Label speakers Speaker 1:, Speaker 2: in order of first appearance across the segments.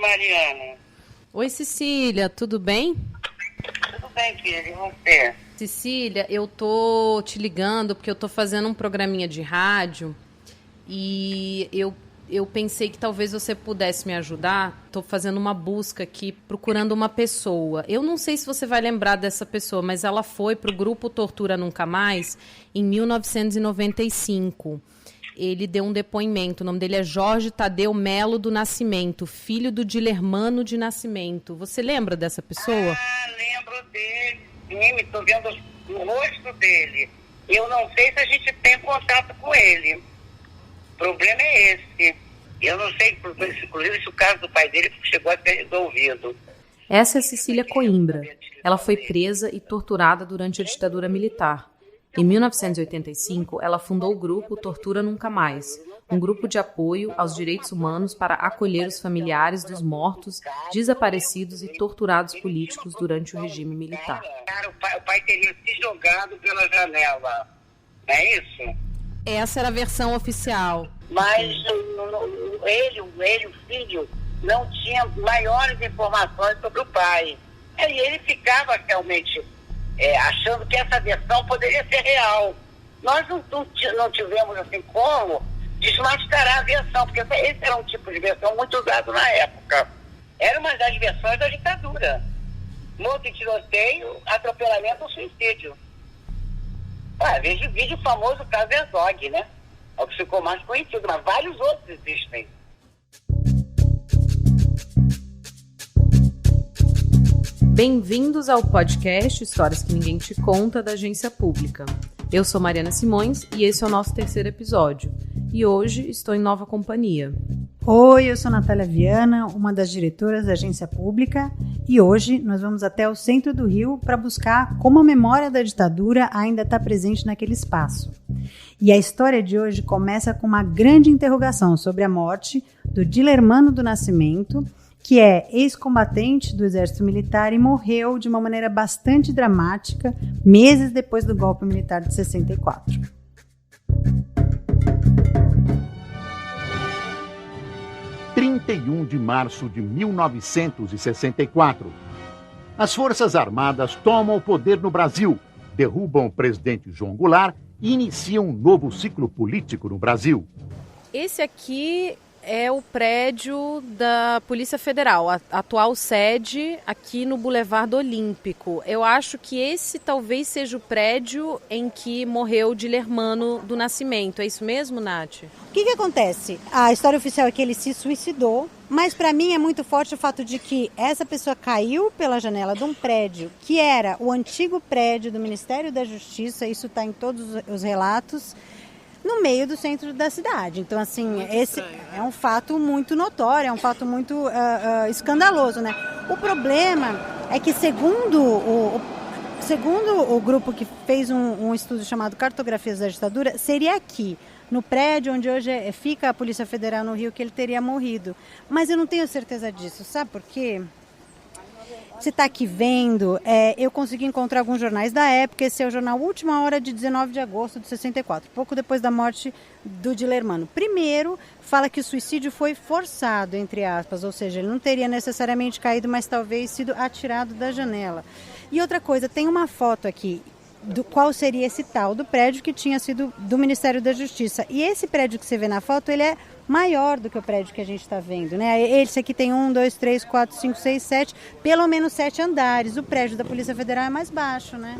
Speaker 1: Mariana.
Speaker 2: Oi, Cecília, tudo bem?
Speaker 1: Tudo bem, filha, e você?
Speaker 2: Cecília, eu tô te ligando porque eu tô fazendo um programinha de rádio e eu pensei que talvez você pudesse me ajudar. Tô fazendo uma busca aqui, procurando uma pessoa. Eu não sei se você vai lembrar dessa pessoa, mas ela foi pro grupo Tortura Nunca Mais em 1995. Ele deu um depoimento, o nome dele é Jorge Tadeu Melo do Nascimento, filho do Dilermano de Nascimento. Você lembra dessa pessoa?
Speaker 1: Lembro dele, sim, estou vendo o rosto dele. Eu não sei se a gente tem contato com ele. O problema é esse. Eu não sei, inclusive, se o caso do pai dele chegou a ser resolvido.
Speaker 2: Essa é Cecília Coimbra. Ela foi presa e torturada durante a ditadura militar. Em 1985, ela fundou o grupo Tortura Nunca Mais, um grupo de apoio aos direitos humanos para acolher os familiares dos mortos, desaparecidos e torturados políticos durante o regime militar.
Speaker 1: O pai teria se jogado pela janela, não é isso?
Speaker 2: Essa era a versão oficial.
Speaker 1: Mas ele, o filho, não tinha maiores informações sobre o pai. E ele ficava realmente achando que essa versão poderia ser real. Nós não tivemos assim como desmascarar a versão, porque esse era um tipo de versão muito usado na época. Era uma das versões da ditadura. Morte e tiroteio, atropelamento ou suicídio. Veja o vídeo famoso caso Herzog, né? É o que ficou mais conhecido, mas vários outros existem.
Speaker 2: Bem-vindos ao podcast Histórias que Ninguém Te Conta, da Agência Pública. Eu sou Mariana Simões e esse é o nosso terceiro episódio. E hoje estou em nova companhia.
Speaker 3: Oi, eu sou Natália Viana, uma das diretoras da Agência Pública, e hoje nós vamos até o centro do Rio para buscar como a memória da ditadura ainda está presente naquele espaço. E a história de hoje começa com uma grande interrogação sobre a morte do Dilermano do Nascimento, que é ex-combatente do Exército Militar e morreu de uma maneira bastante dramática meses depois do golpe militar de 64.
Speaker 4: – 31 de março de 1964. As Forças Armadas tomam o poder no Brasil, derrubam o presidente João Goulart e iniciam um novo ciclo político no Brasil.
Speaker 2: Esse aqui é o prédio da Polícia Federal, a atual sede aqui no Boulevard Olímpico. Eu acho que esse talvez seja o prédio em que morreu o Dilermano do Nascimento. É isso mesmo, Nath?
Speaker 3: O que acontece? A história oficial é que ele se suicidou, mas para mim é muito forte o fato de que essa pessoa caiu pela janela de um prédio que era o antigo prédio do Ministério da Justiça, isso está em todos os relatos, no meio do centro da cidade. Então, assim, muito esse estranho, né? É um fato muito notório, é um fato muito escandaloso, né? O problema é que, segundo o grupo que fez um estudo chamado Cartografias da Ditadura, seria aqui, no prédio onde hoje fica a Polícia Federal no Rio, que ele teria morrido. Mas eu não tenho certeza disso, sabe por quê? Você está aqui vendo, eu consegui encontrar alguns jornais da época. Esse é o jornal Última Hora de 19 de agosto de 64, pouco depois da morte do Dilermano. Primeiro, fala que o suicídio foi forçado, entre aspas, ou seja, ele não teria necessariamente caído, mas talvez sido atirado da janela. E outra coisa, tem uma foto aqui do qual seria esse tal do prédio que tinha sido do Ministério da Justiça. E esse prédio que você vê na foto, ele é maior do que o prédio que a gente está vendo, né? Esse aqui tem 1, 2, 3, 4, 5, 6, 7, pelo menos 7 andares. O prédio da Polícia Federal é mais baixo, né?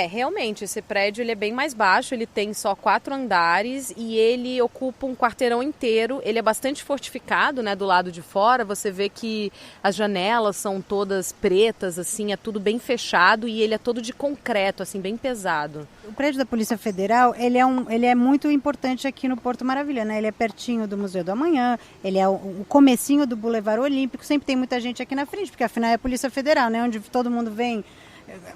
Speaker 2: Realmente, esse prédio ele é bem mais baixo, ele tem só 4 andares e ele ocupa um quarteirão inteiro. Ele é bastante fortificado, né, do lado de fora. Você vê que as janelas são todas pretas, assim, é tudo bem fechado e ele é todo de concreto, assim, bem pesado.
Speaker 3: O prédio da Polícia Federal, ele é muito importante aqui no Porto Maravilha, né? Ele é pertinho do Museu do Amanhã, ele é o comecinho do Boulevard Olímpico, sempre tem muita gente aqui na frente, porque afinal é a Polícia Federal, né? Onde todo mundo vem,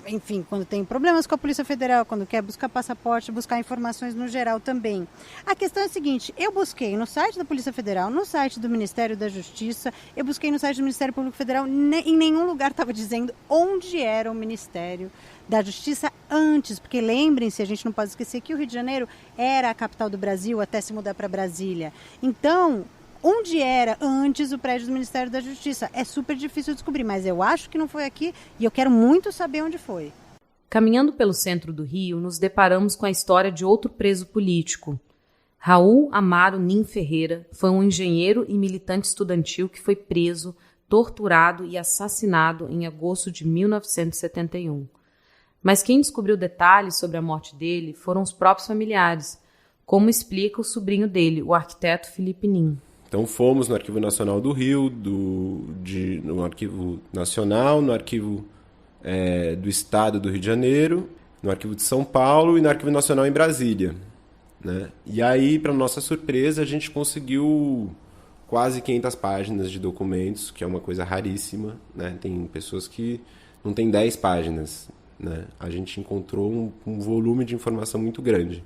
Speaker 3: enfim, quando tem problemas com a Polícia Federal, quando quer buscar passaporte, buscar informações no geral também. A questão é a seguinte, eu busquei no site da Polícia Federal, no site do Ministério da Justiça, eu busquei no site do Ministério Público Federal, em nenhum lugar estava dizendo onde era o Ministério da Justiça antes, porque lembrem-se, a gente não pode esquecer que o Rio de Janeiro era a capital do Brasil até se mudar para Brasília. Então, onde era antes o prédio do Ministério da Justiça. É super difícil descobrir, mas eu acho que não foi aqui e eu quero muito saber onde foi.
Speaker 2: Caminhando pelo centro do Rio, nos deparamos com a história de outro preso político. Raul Amaro Nin Ferreira foi um engenheiro e militante estudantil que foi preso, torturado e assassinado em agosto de 1971. Mas quem descobriu detalhes sobre a morte dele foram os próprios familiares, como explica o sobrinho dele, o arquiteto Felipe Nin.
Speaker 5: Então fomos no Arquivo Nacional do Rio, no Arquivo Nacional, no Arquivo do Estado do Rio de Janeiro, no Arquivo de São Paulo e no Arquivo Nacional em Brasília, né? E aí, para nossa surpresa, a gente conseguiu quase 500 páginas de documentos, que é uma coisa raríssima, né? Tem pessoas que não têm 10 páginas, né? A gente encontrou um volume de informação muito grande.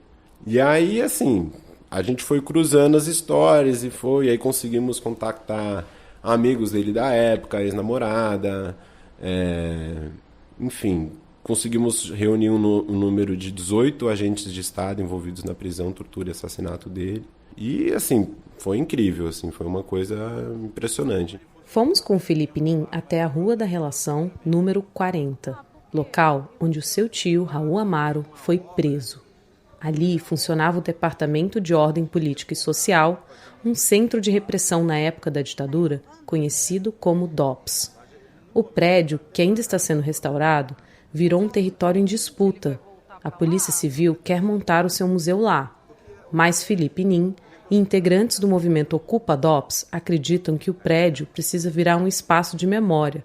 Speaker 5: E aí, assim, a gente foi cruzando as histórias e aí conseguimos contactar amigos dele da época, ex-namorada, enfim, conseguimos reunir um número de 18 agentes de Estado envolvidos na prisão, tortura e assassinato dele. E, assim, foi incrível, assim, foi uma coisa impressionante.
Speaker 2: Fomos com o Felipe Nin até a Rua da Relação, número 40, local onde o seu tio, Raul Amaro, foi preso. Ali funcionava o Departamento de Ordem Política e Social, um centro de repressão na época da ditadura, conhecido como DOPS. O prédio, que ainda está sendo restaurado, virou um território em disputa. A Polícia Civil quer montar o seu museu lá, mas Felipe Nin e integrantes do movimento Ocupa DOPS acreditam que o prédio precisa virar um espaço de memória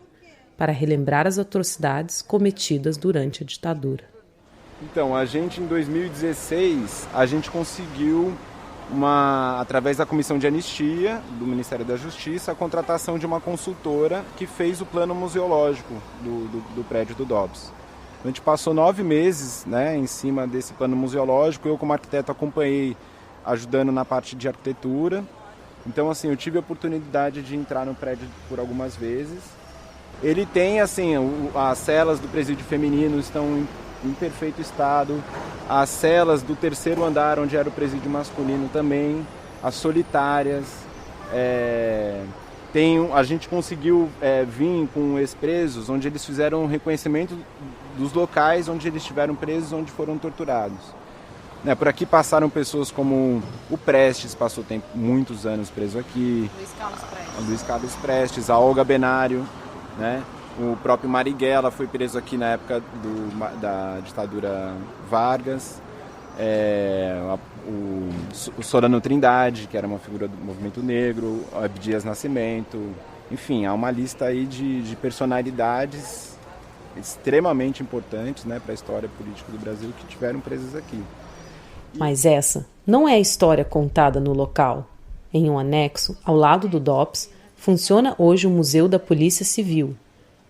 Speaker 2: para relembrar as atrocidades cometidas durante a ditadura.
Speaker 6: Então, a gente em 2016, a gente conseguiu, através da Comissão de Anistia do Ministério da Justiça, a contratação de uma consultora que fez o plano museológico do prédio do DOPS. A gente passou 9 meses, né, em cima desse plano museológico. Eu, como arquiteto, acompanhei, ajudando na parte de arquitetura. Então, assim, eu tive a oportunidade de entrar no prédio por algumas vezes. Ele tem, assim, as celas do presídio feminino estão em perfeito estado, as celas do 3º andar, onde era o presídio masculino também, as solitárias. A gente conseguiu vir com ex-presos, onde eles fizeram um reconhecimento dos locais onde eles estiveram presos, onde foram torturados. Por aqui passaram pessoas como o Prestes, passou muitos anos preso aqui, Luiz Carlos Prestes, a Olga Benário, né? O próprio Marighella foi preso aqui na época da ditadura Vargas. O Solano Trindade, que era uma figura do movimento negro, o Abdias Nascimento. Enfim, há uma lista aí de personalidades extremamente importantes, né, para a história política do Brasil que tiveram presas aqui.
Speaker 2: Mas essa não é a história contada no local. Em um anexo, ao lado do DOPS, funciona hoje o Museu da Polícia Civil.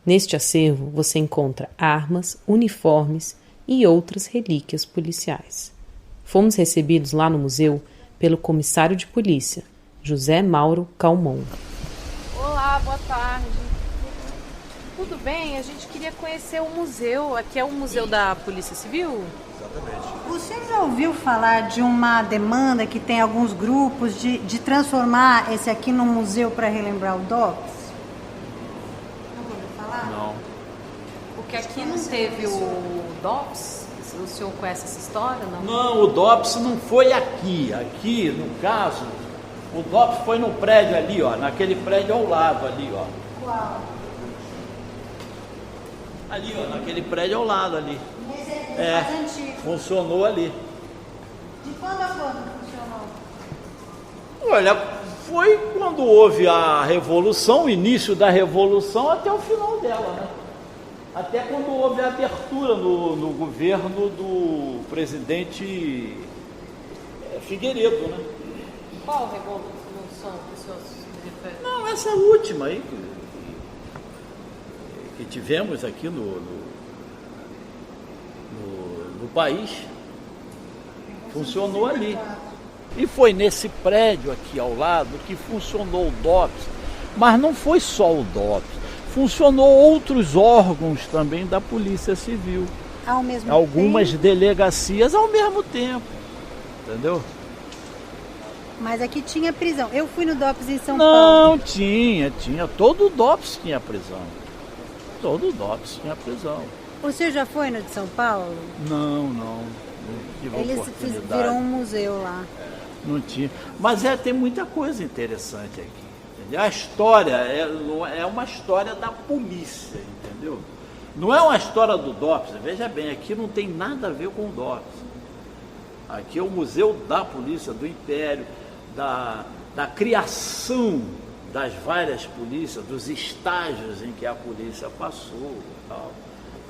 Speaker 2: Neste acervo você encontra armas, uniformes e outras relíquias policiais. Fomos recebidos lá no museu pelo comissário de polícia, José Mauro Calmon.
Speaker 7: Olá, boa tarde. Tudo bem? A gente queria conhecer o museu. Aqui é o Museu da Polícia Civil?
Speaker 3: Exatamente. Você já ouviu falar de uma demanda que tem alguns grupos de transformar esse aqui num museu para relembrar o DOPS?
Speaker 7: Não.
Speaker 2: Porque aqui não teve o DOPS? O senhor conhece essa história, não?
Speaker 8: Não, o DOPS não foi aqui. Aqui, no caso, o DOPS foi no prédio ali, ó, naquele prédio ao lado ali, ó.
Speaker 3: Qual?
Speaker 8: Ali, ó, naquele prédio ao lado ali.
Speaker 3: Esse é mais antigo.
Speaker 8: Funcionou ali.
Speaker 3: De quando a quando funcionou?
Speaker 8: Olha, foi quando houve a Revolução, o início da Revolução até o final dela, né? Até quando houve a abertura no governo do presidente Figueiredo, né?
Speaker 7: Qual revolução que o senhor se refere?
Speaker 8: Não, essa última aí que tivemos aqui no país, funcionou ali. E foi nesse prédio aqui ao lado que funcionou o DOPS, mas não foi só o DOPS, funcionou outros órgãos também da Polícia Civil.
Speaker 3: Ao mesmo
Speaker 8: Algumas
Speaker 3: tempo?
Speaker 8: Delegacias ao mesmo tempo, entendeu?
Speaker 3: Mas aqui tinha prisão. Eu fui no DOPS em São Paulo.
Speaker 8: Não, tinha. Todo DOPS tinha prisão. Todo DOPS tinha prisão.
Speaker 3: O senhor já foi no de São Paulo?
Speaker 8: Não.
Speaker 3: Eles viram um museu lá.
Speaker 8: Não tinha. Mas tem muita coisa interessante aqui. Entendeu? A história é uma história da polícia, entendeu? Não é uma história do DOPS. Veja bem, aqui não tem nada a ver com o DOPS. Aqui é o Museu da Polícia, do Império, da criação das várias polícias, dos estágios em que a polícia passou, tal,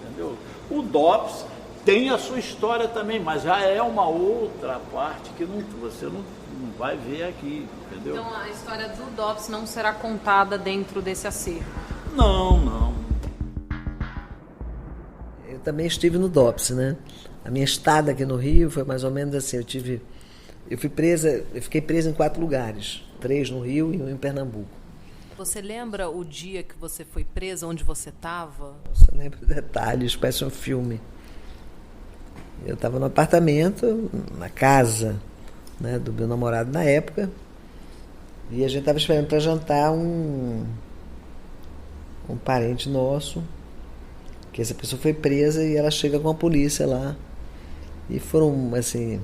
Speaker 8: entendeu? O DOPS tem a sua história também, mas já é uma outra parte que você não vai ver aqui, entendeu?
Speaker 2: Então a história do DOPS não será contada dentro desse acervo?
Speaker 8: Não.
Speaker 9: Eu também estive no DOPS, né? A minha estada aqui no Rio foi mais ou menos assim, eu fiquei presa em 4 lugares, 3 no Rio e 1 em Pernambuco.
Speaker 2: Você lembra o dia que você foi presa, onde você estava?
Speaker 9: Eu lembro detalhes, parece um filme. Eu estava no apartamento, na casa, né, do meu namorado na época, e a gente estava esperando para jantar um parente nosso, que essa pessoa foi presa e ela chega com a polícia lá. E foram, assim,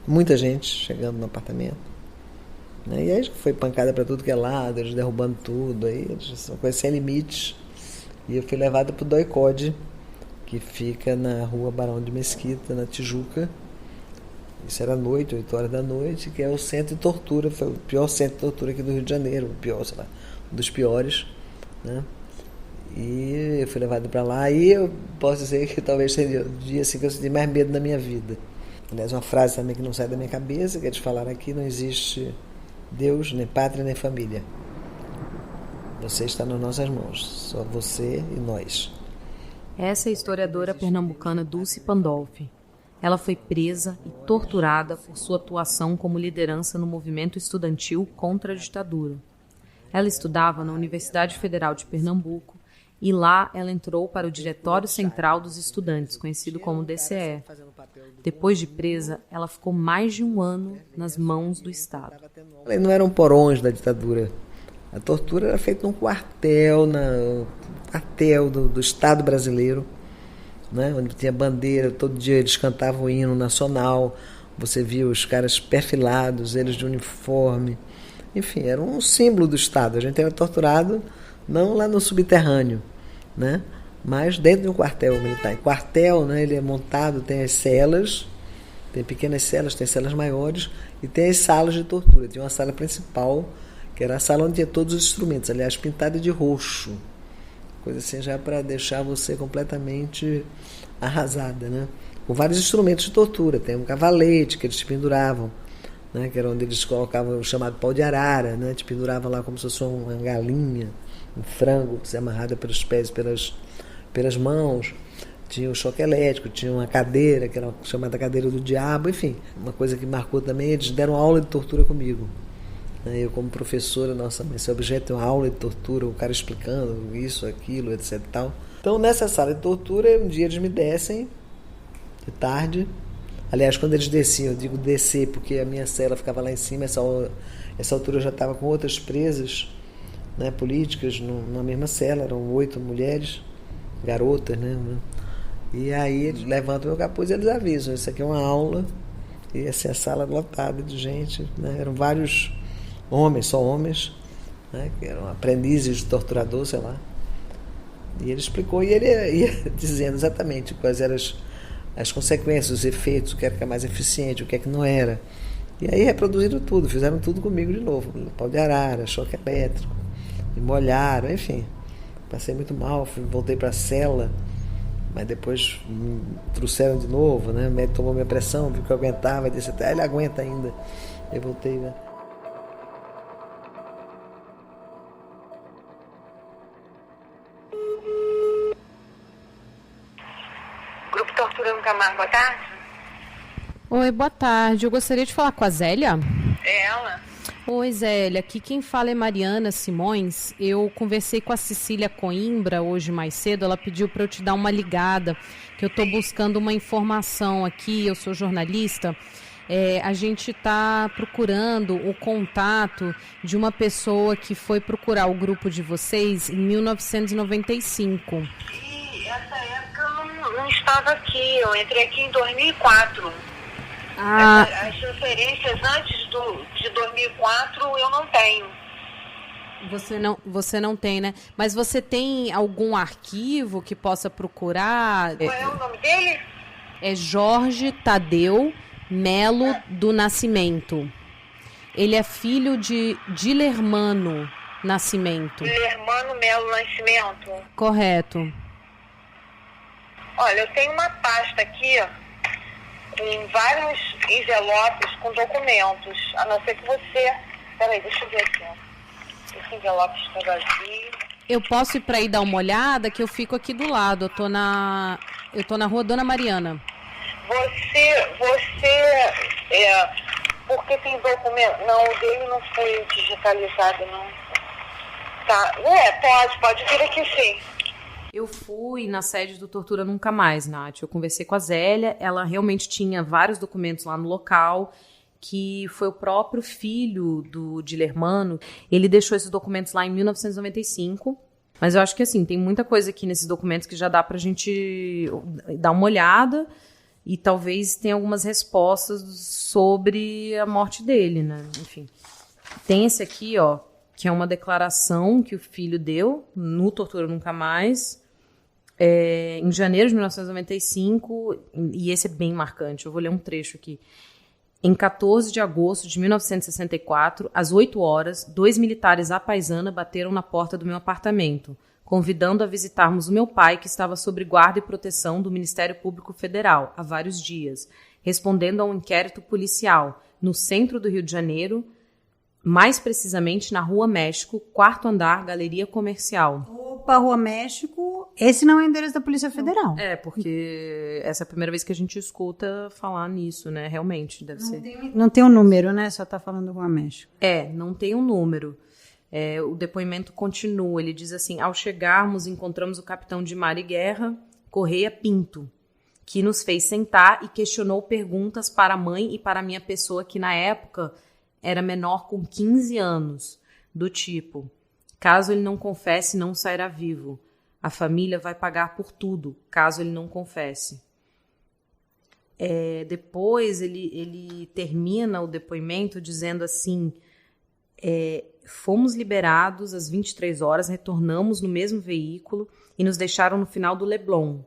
Speaker 9: muita gente chegando no apartamento. Né? E aí foi pancada para tudo que é lado, eles derrubando tudo, aí uma coisa sem limites. E eu fui levada para o DOI-CODE, que fica na rua Barão de Mesquita, na Tijuca. Isso era à noite, 8 horas da noite, que é o centro de tortura, foi o pior centro de tortura aqui do Rio de Janeiro, o pior, sei lá, um dos piores, né? E eu fui levado para lá e eu posso dizer que talvez seja o dia assim, que eu senti mais medo na minha vida. Aliás, uma frase também que não sai da minha cabeça, que eles falaram aqui, não existe Deus, nem pátria, nem família. Você está nas nossas mãos, só você e nós.
Speaker 2: Essa é a historiadora pernambucana Dulce Pandolfi. Ela foi presa e torturada por sua atuação como liderança no movimento estudantil contra a ditadura. Ela estudava na Universidade Federal de Pernambuco e lá ela entrou para o Diretório Central dos Estudantes, conhecido como DCE. Depois de presa, ela ficou mais de 1 ano nas mãos do Estado.
Speaker 9: Não eram porões da ditadura. A tortura era feita num quartel, do Estado brasileiro, né, onde tinha bandeira, todo dia eles cantavam o hino nacional, você via os caras perfilados, eles de uniforme. Enfim, era um símbolo do Estado. A gente era torturado não lá no subterrâneo, né? Mas dentro de um quartel militar. Em quartel, né, ele é montado, tem as celas, tem pequenas celas, tem celas maiores e tem as salas de tortura. Tinha uma sala principal, que era a sala onde tinha todos os instrumentos, aliás, pintada de roxo. Coisa assim já para deixar você completamente arrasada, né? Com vários instrumentos de tortura. Tem um cavalete que eles te penduravam, né, que era onde eles colocavam o chamado pau de arara, né, te penduravam lá como se fosse uma galinha, um frango, que se amarrada pelos pés e pelas mãos. Tinha o choque elétrico, tinha uma cadeira, que era chamada cadeira do diabo, enfim. Uma coisa que marcou também, eles deram aula de tortura comigo. Eu, como professora, nossa, esse objeto é uma aula de tortura, o cara explicando isso, aquilo, etc. Tal. Então, nessa sala de tortura, um dia eles me descem, de tarde. Aliás, quando eles desciam, eu digo descer, porque a minha cela ficava lá em cima, essa altura eu já estava com outras presas, né, políticas, na mesma cela, eram 8 mulheres, garotas, né? E aí eles levantam meu capuz e eles avisam, isso aqui é uma aula, e assim, a sala lotada de gente, né? Eram vários homens, só homens, né, que eram aprendizes de torturador, sei lá. E ele explicou, e ele ia dizendo exatamente quais eram as consequências, os efeitos, o que era que é mais eficiente, o que é que não era. E aí reproduziram tudo, fizeram tudo comigo de novo. Pau de arara, choque elétrico, me molharam, enfim. Passei muito mal, voltei para a cela, mas depois me trouxeram de novo, né? O médico tomou minha pressão, viu que eu aguentava, e disse até ele aguenta ainda. Eu voltei, né?
Speaker 1: Grupo Tortura Nunca Mais, boa tarde.
Speaker 2: Oi, boa tarde. Eu gostaria de falar com a Zélia.
Speaker 1: É ela?
Speaker 2: Oi, Zélia. Aqui quem fala é Mariana Simões. Eu conversei com a Cecília Coimbra hoje mais cedo. Ela pediu para eu te dar uma ligada, que eu estou buscando uma informação aqui. Eu sou jornalista A gente está procurando o contato de uma pessoa que foi procurar o grupo de vocês em 1995.
Speaker 1: E essa época eu não estava aqui, eu entrei aqui em 2004. As referências antes de 2004 eu não tenho.
Speaker 2: Você não tem, né? Mas você tem algum arquivo que possa procurar?
Speaker 1: Qual é o nome dele?
Speaker 2: É Jorge Tadeu Melo do Nascimento. Ele é filho de Dilermano Nascimento.
Speaker 1: Dilermano Melo Nascimento?
Speaker 2: Correto.
Speaker 1: Olha, eu tenho uma pasta aqui com vários envelopes com documentos. A não ser que você... Peraí, deixa eu ver aqui. Esse envelope está vazio.
Speaker 2: Eu posso ir para aí dar uma olhada, que eu fico aqui do lado. Eu tô na rua Dona Mariana.
Speaker 1: Porque tem documento... Não, o dele não foi digitalizado, não. Tá. Pode vir aqui sim.
Speaker 2: Eu fui na sede do Tortura Nunca Mais, Nath. Eu conversei com a Zélia, ela realmente tinha vários documentos lá no local, que foi o próprio filho do Dilermano. Ele deixou esses documentos lá em 1995, mas eu acho que assim, tem muita coisa aqui nesses documentos que já dá pra gente dar uma olhada e talvez tenha algumas respostas sobre a morte dele, né? Enfim. Tem esse aqui, ó, que é uma declaração que o filho deu no Tortura Nunca Mais, em janeiro de 1995, e esse é bem marcante, eu vou ler um trecho aqui. Em 14 de agosto de 1964, às 8 horas, 2 militares à paisana bateram na porta do meu apartamento, convidando a visitarmos o meu pai, que estava sob guarda e proteção do Ministério Público Federal há vários dias, respondendo a um inquérito policial no centro do Rio de Janeiro, mais precisamente na Rua México, 4º andar, Galeria Comercial.
Speaker 3: Opa, Rua México, esse não é o endereço da Polícia Federal.
Speaker 2: Porque essa é a primeira vez que a gente escuta falar nisso, né? Realmente, deve ser.
Speaker 3: Não tem um número, né? Só tá falando Rua México.
Speaker 2: Não tem um número. O depoimento continua, ele diz assim: ao chegarmos, encontramos o capitão de mar e guerra, Correia Pinto, que nos fez sentar e questionou perguntas para a mãe e para a minha pessoa, que na época era menor com 15 anos, do tipo: caso ele não confesse, não sairá vivo. A família vai pagar por tudo, caso ele não confesse. Depois ele termina o depoimento dizendo assim: fomos liberados às 23 horas, retornamos no mesmo veículo e nos deixaram no final do Leblon.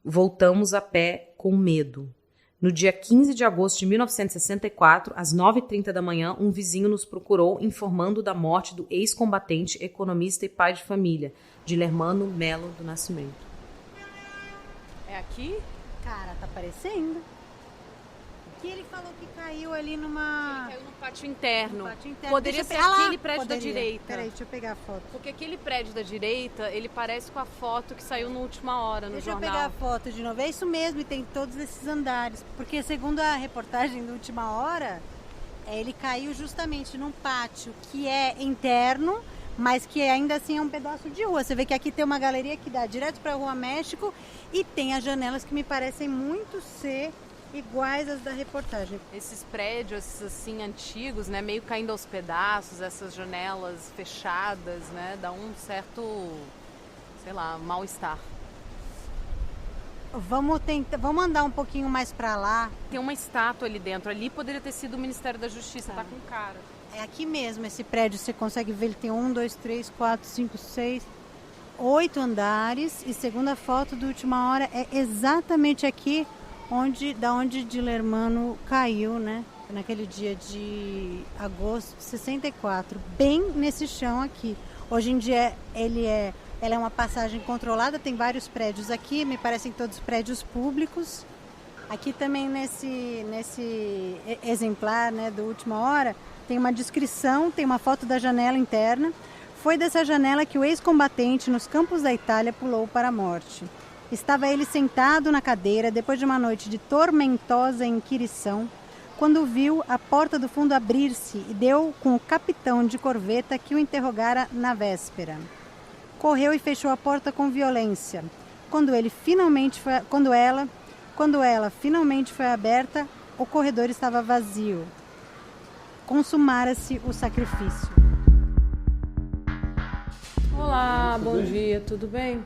Speaker 2: Voltamos a pé com medo. No dia 15 de agosto de 1964, às 9h30 da manhã, um vizinho nos procurou informando da morte do ex-combatente, economista e pai de família, Dilermano Melo do Nascimento.
Speaker 7: É aqui?
Speaker 3: Cara, tá aparecendo. Que ele falou que caiu ali numa...
Speaker 7: Ele caiu no pátio interno.
Speaker 3: Poderia
Speaker 7: ser aquele prédio da direita.
Speaker 3: Peraí, deixa eu pegar a foto.
Speaker 7: Porque aquele prédio da direita, ele parece com a foto que saiu no Última Hora, no jornal.
Speaker 3: Deixa eu pegar a foto de novo. É isso mesmo, e tem todos esses andares. Porque segundo a reportagem do Última Hora, ele caiu justamente num pátio que é interno, mas que ainda assim é um pedaço de rua. Você vê que aqui tem uma galeria que dá direto para a Rua México e tem as janelas que me parecem muito ser iguais às da reportagem.
Speaker 7: Esses prédios assim antigos, né, meio caindo aos pedaços, essas janelas fechadas, né, dá um certo, sei lá, mal-estar.
Speaker 3: Vamos andar um pouquinho mais para lá.
Speaker 7: Tem uma estátua ali dentro. Ali poderia ter sido o Ministério da Justiça, tá com cara.
Speaker 3: É aqui mesmo esse prédio, você consegue ver, ele tem 1, 2, 3, 4, 5, 6, 8 andares. E segundo a foto do Última Hora, é exatamente aqui da onde Dilermano caiu, né? Naquele dia de agosto de 64, bem nesse chão aqui. Hoje em dia ela é uma passagem controlada, tem vários prédios aqui, me parecem todos prédios públicos. Aqui também nesse exemplar, né, do Última Hora, tem uma descrição, tem uma foto da janela interna. Foi dessa janela que o ex-combatente nos campos da Itália pulou para a morte. Estava ele sentado na cadeira depois de uma noite de tormentosa inquirição, quando viu a porta do fundo abrir-se e deu com o capitão de corveta que o interrogara na véspera. Correu e fechou a porta com violência. Quando ela finalmente foi aberta, o corredor estava vazio. Consumara-se o sacrifício.
Speaker 2: Olá, bom dia, tudo bem?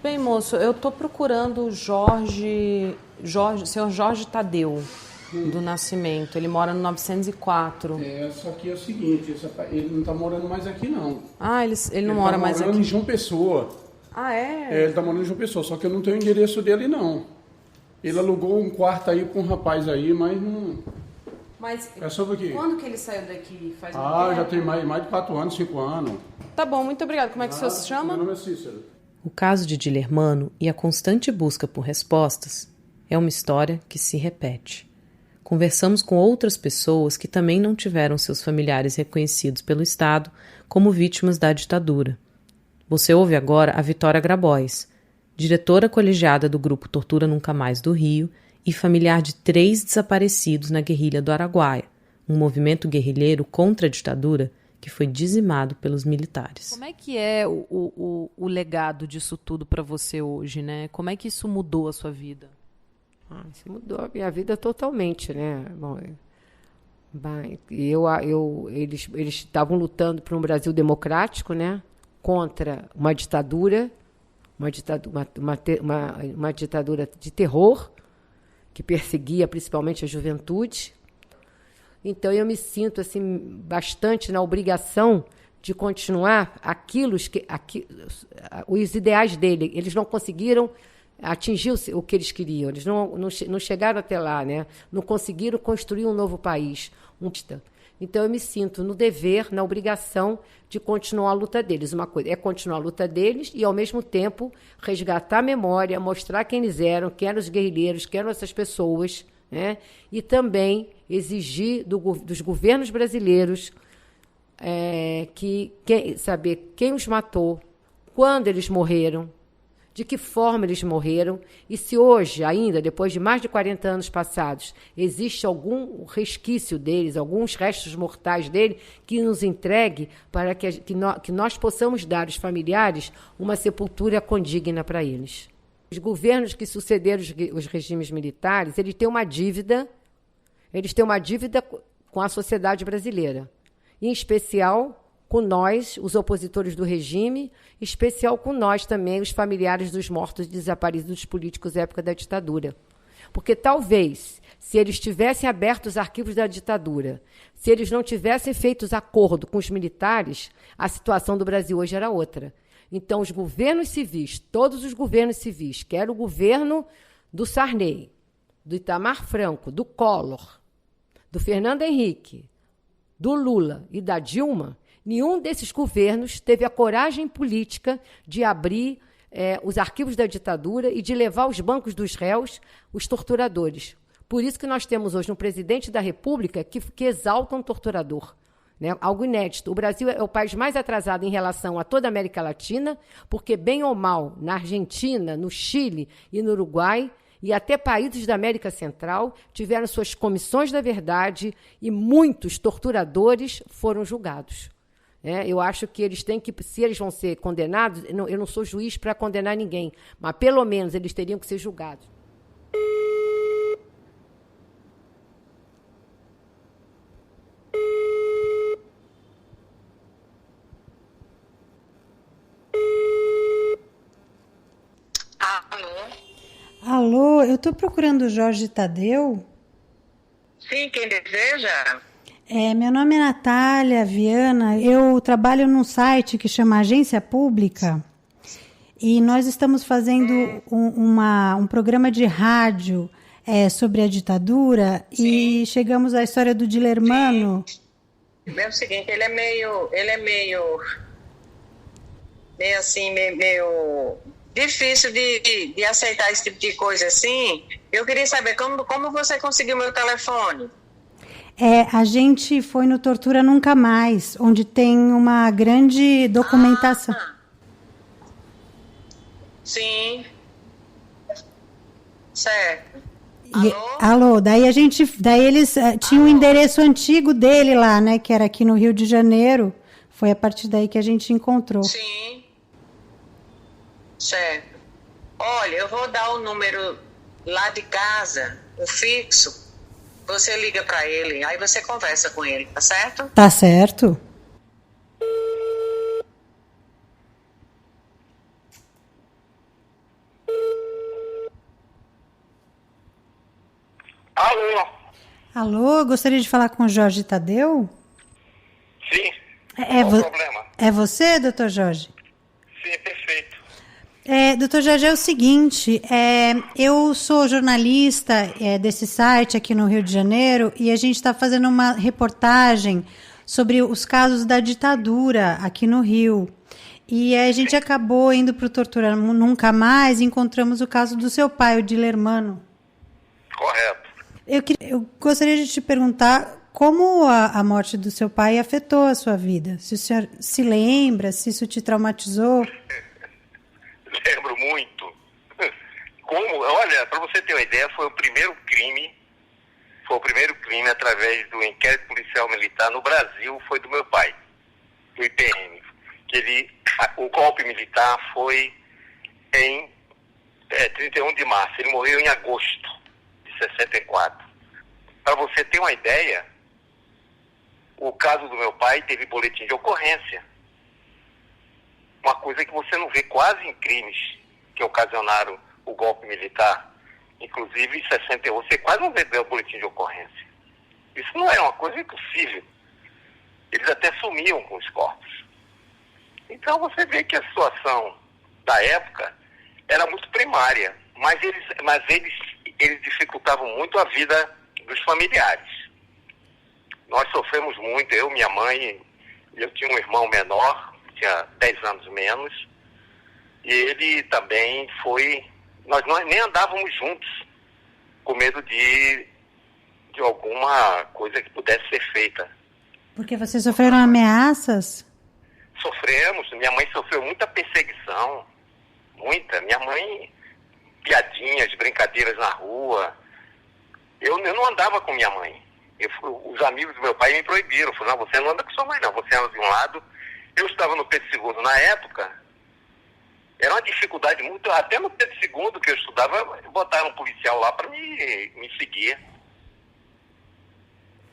Speaker 2: Bem, moço, eu estou procurando o senhor Jorge Tadeu, do Nascimento. Ele mora no 904.
Speaker 10: Só que é o seguinte, ele não está morando mais aqui, não.
Speaker 2: Ah, ele não mora mais aqui?
Speaker 10: Ele está morando em João Pessoa.
Speaker 2: Ah, é?
Speaker 10: Ele está morando em João Pessoa, só que eu não tenho o endereço dele, não. Ele alugou um quarto aí para um rapaz aí, mas não...
Speaker 2: Mas
Speaker 10: é sobre o quê?
Speaker 2: Quando que ele saiu daqui? Faz muito tempo?
Speaker 10: Já tem mais de 4 anos, 5 anos.
Speaker 2: Tá bom, muito obrigado. Como é que o senhor se chama?
Speaker 10: Meu nome é Cícero.
Speaker 2: O caso de Dilermano e a constante busca por respostas é uma história que se repete. Conversamos com outras pessoas que também não tiveram seus familiares reconhecidos pelo Estado como vítimas da ditadura. Você ouve agora a Vitória Grabois, diretora colegiada do grupo Tortura Nunca Mais do Rio e familiar de 3 desaparecidos na guerrilha do Araguaia, um movimento guerrilheiro contra a ditadura que foi dizimado pelos militares. Como é que é o legado disso tudo para você hoje, né? Como é que isso mudou a sua vida?
Speaker 11: Isso mudou a minha vida totalmente, né? Bom, eles estavam lutando por um Brasil democrático, né? Contra uma ditadura, uma ditadura de terror que perseguia principalmente a juventude. Então, eu me sinto assim, bastante na obrigação de continuar os ideais dele. Eles não conseguiram atingir o que eles queriam, eles não chegaram até lá, né? Não conseguiram construir um novo país. Então, eu me sinto no dever, na obrigação de continuar a luta deles. Uma coisa é continuar a luta deles e, ao mesmo tempo, resgatar a memória, mostrar quem eles eram os guerrilheiros, quem eram essas pessoas, né? E também exigir dos governos brasileiros saber quem os matou, quando eles morreram, de que forma eles morreram e se hoje, ainda, depois de mais de 40 anos passados, existe algum resquício deles, alguns restos mortais dele que nos entregue para que nós possamos dar aos familiares uma sepultura condigna para eles. Os governos que sucederam os regimes militares, eles têm uma dívida com a sociedade brasileira, em especial com nós, os opositores do regime, em especial com nós também, os familiares dos mortos e desaparecidos políticos da época da ditadura. Porque talvez, se eles tivessem aberto os arquivos da ditadura, se eles não tivessem feito acordo com os militares, a situação do Brasil hoje era outra. Então, os governos civis, todos os governos civis, quer o governo do Sarney, do Itamar Franco, do Collor, do Fernando Henrique, do Lula e da Dilma, nenhum desses governos teve a coragem política de abrir os arquivos da ditadura e de levar aos bancos dos réus os torturadores. Por isso que nós temos hoje um presidente da República que exalta um torturador. Né? Algo inédito. O Brasil é o país mais atrasado em relação a toda a América Latina, porque, bem ou mal, na Argentina, no Chile e no Uruguai, e até países da América Central, tiveram suas comissões da verdade e muitos torturadores foram julgados. Eu acho que eles têm que, se eles vão ser condenados, eu não sou juiz para condenar ninguém, mas pelo menos eles teriam que ser julgados.
Speaker 3: Alô, eu estou procurando o Jorge Tadeu.
Speaker 1: Sim, quem deseja?
Speaker 3: Meu nome é Natália Viana, eu trabalho num site que chama Agência Pública e nós estamos fazendo um programa de rádio sobre a ditadura. Sim. E chegamos à história do Dilermano.
Speaker 1: É o seguinte, ele é meio difícil de aceitar esse tipo de coisa assim. Eu queria saber como você conseguiu meu telefone.
Speaker 3: A gente foi no Tortura Nunca Mais, onde tem uma grande documentação.
Speaker 1: Sim. Certo.
Speaker 3: Alô, daí eles tinham um endereço antigo dele lá, né, que era aqui no Rio de Janeiro. Foi a partir daí que a gente encontrou.
Speaker 1: Sim. Certo. Olha, eu vou dar o número lá de casa, o fixo, você liga para ele, aí você conversa com ele, tá certo?
Speaker 3: Tá certo.
Speaker 12: Alô?
Speaker 3: Alô, gostaria de falar com o Jorge Tadeu?
Speaker 12: Sim.
Speaker 3: Qual
Speaker 12: o problema?
Speaker 3: É você, doutor Jorge?
Speaker 12: Sim, perfeito.
Speaker 3: Doutor Jorge, é o seguinte, eu sou jornalista desse site aqui no Rio de Janeiro e a gente está fazendo uma reportagem sobre os casos da ditadura aqui no Rio. E a gente acabou indo para o Tortura Nunca Mais e encontramos o caso do seu pai, o Dilermano.
Speaker 12: Correto.
Speaker 3: Eu gostaria de te perguntar como a morte do seu pai afetou a sua vida. Se o senhor se lembra, se isso te traumatizou?
Speaker 12: Lembro muito. Olha, para você ter uma ideia, foi o primeiro crime através do inquérito policial militar no Brasil, foi do meu pai, do IPM. O golpe militar foi em 31 de março, ele morreu em agosto de 64. Para você ter uma ideia, o caso do meu pai teve boletim de ocorrência. Uma coisa que você não vê quase em crimes que ocasionaram o golpe militar. Inclusive, em 68, você quase não vê o boletim de ocorrência. Isso não é uma coisa impossível. Eles até sumiam com os corpos. Então, você vê que a situação da época era muito primária. Mas eles dificultavam muito a vida dos familiares. Nós sofremos muito, eu, minha mãe, eu tinha um irmão menor, tinha 10 anos menos, e ele também foi... Nós nem andávamos juntos, com medo de alguma coisa que pudesse ser feita.
Speaker 3: Porque vocês sofreram ameaças?
Speaker 12: Sofremos, minha mãe sofreu muita perseguição, muita. Minha mãe, piadinhas, brincadeiras na rua. Eu não andava com minha mãe. Os amigos do meu pai me proibiram, falaram, não, você não anda com sua mãe não, você anda de um lado. Eu estava no Pedro II na época, era uma dificuldade muito, até no Pedro II que eu estudava, botaram um policial lá para me seguir.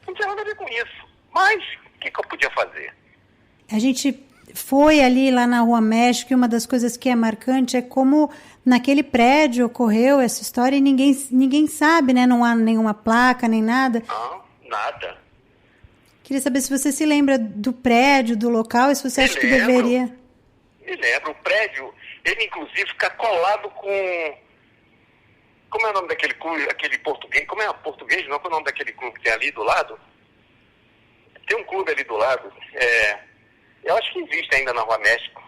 Speaker 12: Não tinha nada a ver com isso, mas o que eu podia fazer?
Speaker 3: A gente foi ali lá na Rua México e uma das coisas que é marcante é como naquele prédio ocorreu essa história e ninguém sabe, né? Não há nenhuma placa, nem nada.
Speaker 12: Não, nada.
Speaker 3: Queria saber se você se lembra do prédio, do local, e se você acha que deveria...
Speaker 12: Me lembro. O prédio, ele inclusive fica colado com... Como é o nome daquele clube, aquele português? Como é português? Não, qual é o nome daquele clube que tem ali do lado? Tem um clube ali do lado. Eu acho que existe ainda na Rua México.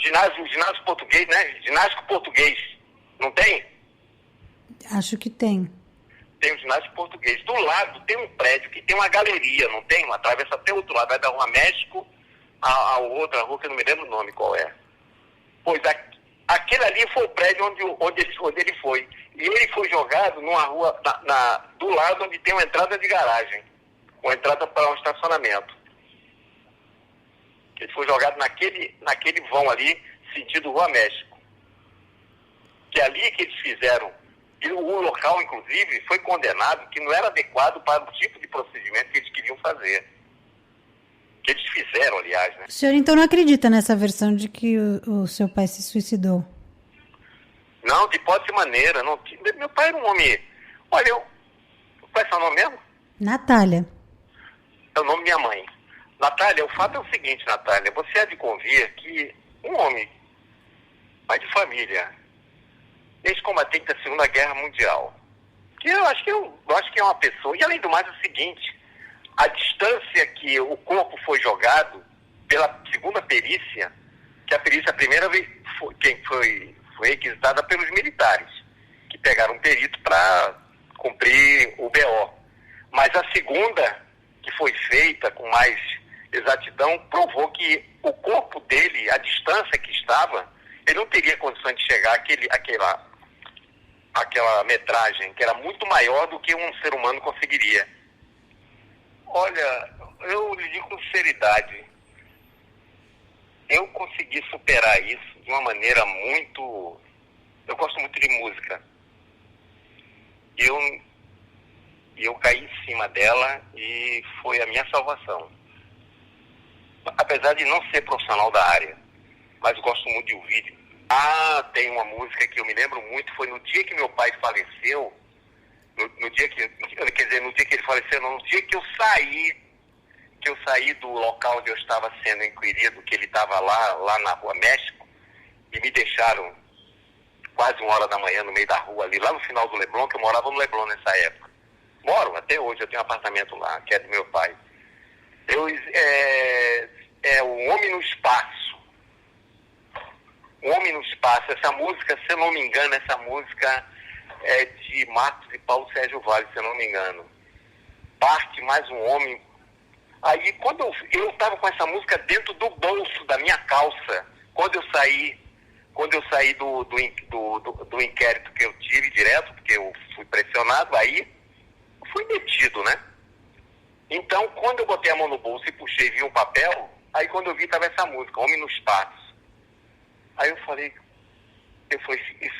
Speaker 12: Ginásio português, né? Ginásio português. Não tem?
Speaker 3: Acho que tem.
Speaker 12: Tem um ginásio português. Do lado tem um prédio que tem uma galeria, não tem? Atravessa até o outro lado, vai da Rua México a outra rua, que eu não me lembro o nome qual é. Pois aquele ali foi o prédio onde ele foi. E ele foi jogado numa rua, do lado onde tem uma entrada de garagem. Uma entrada para um estacionamento. Ele foi jogado naquele vão ali, sentido Rua México. Que é ali que eles fizeram. E o local, inclusive, foi condenado que não era adequado para o tipo de procedimento que eles queriam fazer. Que eles fizeram, aliás, né?
Speaker 3: O senhor, então, não acredita nessa versão de que o seu pai se suicidou?
Speaker 12: Não, de hipótese maneira. Não, meu pai era um homem... Olha, qual é seu nome mesmo?
Speaker 3: Natália.
Speaker 12: É o nome da minha mãe. Natália, o fato é o seguinte, Natália. Você há de convir que um homem, pai de família, ex-combatente da Segunda Guerra Mundial, que eu acho que é uma pessoa... E, além do mais, é o seguinte... A distância que o corpo foi jogado pela segunda perícia, que a perícia, a primeira vez, foi requisitada pelos militares, que pegaram um perito para cumprir o BO. Mas a segunda, que foi feita com mais exatidão, provou que o corpo dele, a distância que estava, ele não teria condições de chegar àquela metragem, que era muito maior do que um ser humano conseguiria. Olha, eu lhe digo com sinceridade, eu consegui superar isso de uma maneira muito eu gosto muito de música. E eu caí em cima dela e foi a minha salvação. Apesar de não ser profissional da área, mas eu gosto muito de ouvir. Tem uma música que eu me lembro muito, foi no dia que meu pai faleceu, no dia que ele faleceu, não, no dia que eu saí do local onde eu estava sendo inquirido, que ele estava lá na Rua México, e me deixaram quase 1h da manhã no meio da rua ali, lá no final do Leblon, que eu morava no Leblon nessa época. Moro até hoje, eu tenho um apartamento lá, que é do meu pai. É o Homem no Espaço. O Homem no Espaço, essa música, se eu não me engano, essa música é de Marcos e Paulo Sérgio Vale, se eu não me engano. Parte mais um homem. Aí, quando eu estava com essa música dentro do bolso da minha calça, quando eu saí do inquérito que eu tive direto, porque eu fui pressionado, aí eu fui detido, né? Então, quando eu botei a mão no bolso e puxei e vi um papel, aí quando eu vi estava essa música, Homem no Espaço. Aí eu falei,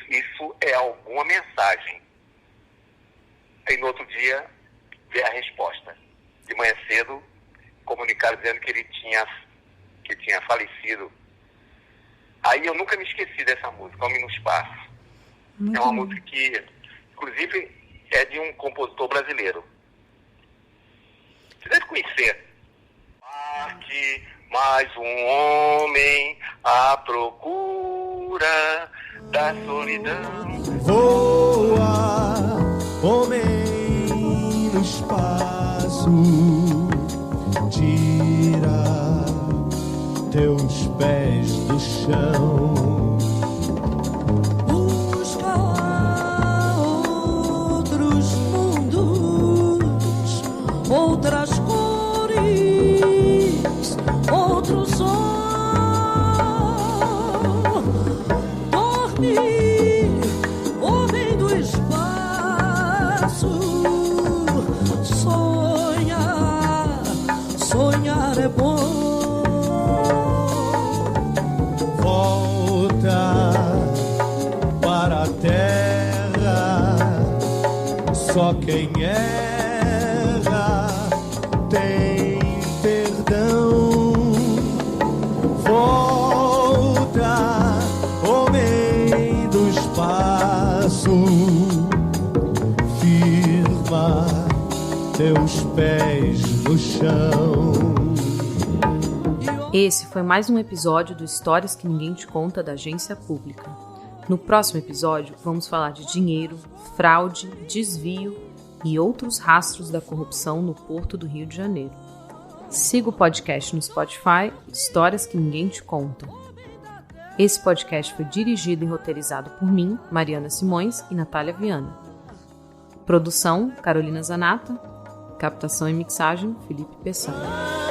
Speaker 12: isso é alguma mensagem. Aí no outro dia veio a resposta. De manhã cedo, comunicaram dizendo que ele tinha falecido. Aí eu nunca me esqueci dessa música, Homem no Espaço. É uma música que, inclusive, é de um compositor brasileiro. Você deve conhecer. Parte mais um homem à procura da solidão.
Speaker 13: Voa, homem no espaço, tira teus pés do chão. Busca outros mundos, outras cores, outro sol. Dorme, homem do espaço. Sonhar é bom. Para a terra, só quem erra tem perdão. Volta, homem do espaço, firma teus pés no chão.
Speaker 2: Esse foi mais um episódio do Histórias que Ninguém Te Conta da Agência Pública. No próximo episódio, vamos falar de dinheiro, fraude, desvio e outros rastros da corrupção no Porto do Rio de Janeiro. Siga o podcast no Spotify, Histórias que Ninguém Te Conta. Esse podcast foi dirigido e roteirizado por mim, Mariana Simões e Natália Viana. Produção, Carolina Zanata. Captação e mixagem, Felipe Peçanha.